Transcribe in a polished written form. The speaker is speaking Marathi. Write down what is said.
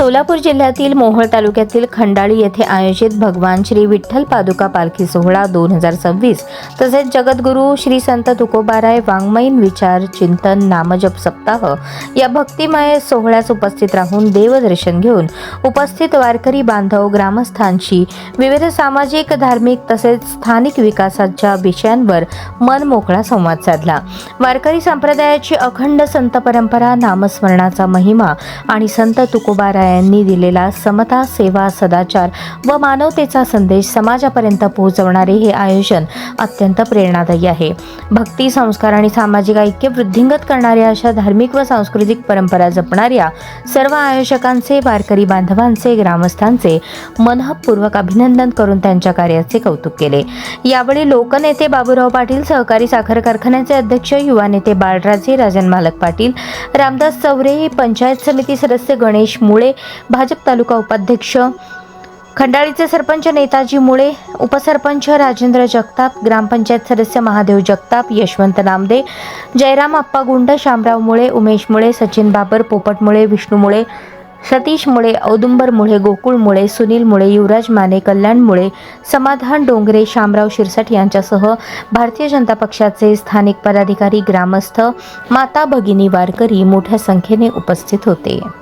सोलापूर जिल्ह्यातील मोहोळ तालुक्यातील खंडाळी येथे आयोजित भगवान श्री विठ्ठल पादुका पालखी सोहळा 2026 तसेच जगद्गुरू श्री संत तुकोबाराय वाङ्मयीन विचार चिंतन नामजप सप्ताह या भक्तिमय सोहळ्यास उपस्थित राहून देवदर्शन घेऊन उपस्थित वारकरी बांधव ग्रामस्थांशी विविध सामाजिक धार्मिक तसेच स्थानिक विकासाच्या विषयांवर मन मोकळा संवाद साधला। वारकरी संप्रदायाची अखंड संत परंपरा, नामस्मरणाचा महिमा आणि संत तुकोबारायांनी दिलेला समता, सेवा, सदाचार व मानवतेचा संदेश समाजापर्यंत पोहोचवणारे हे आयोजन अत्यंत प्रेरणादायी आहे। भक्ती, संस्कार आणि सामाजिक ऐक्य वृद्धिंगत करणाऱ्या अशा धार्मिक व सांस्कृतिक परंपरा जपणाऱ्या सर्व आयोजकांचे, वारकरी बांधवांचे, ग्रामस्थांचे मनःपूर्वक अभिनंदन करून त्यांच्या कार्याचे कौतुक केले। यावेळी लोकनेते बाबूराव पाटील, सहकारी साखर कारखान्याचे अध्यक्ष, युवा नेते बाळराजे, राजन मालक पाटील, रामदास चौरे, पंचायत समिती सदस्य गणेश मुळे, भाजप तालुका उपाध्यक्ष खंडाळीचे सरपंच नेताजी मुळे, उपसरपंच राजेंद्र जगताप, ग्रामपंचायत सदस्य महादेव जगताप, यशवंत नामदे, जयराम अप्पा गुंड, शामराव मुळे, उमेश मुळे, सचिन बाबर, पोपट मुळे, विष्णू मुळे, सतीश मुळे, औदुंबर मुळे, गोकुळ मुळे, सुनील मुळे, युवराज माने, कल्याण मुळे, समाधान डोंगरे, शामराव शिरसाट यांच्यासह भारतीय जनता पक्षाचे स्थानिक पदाधिकारी, ग्रामस्थ, माता भगिनी, वारकरी मोठ्या संख्येने उपस्थित होते।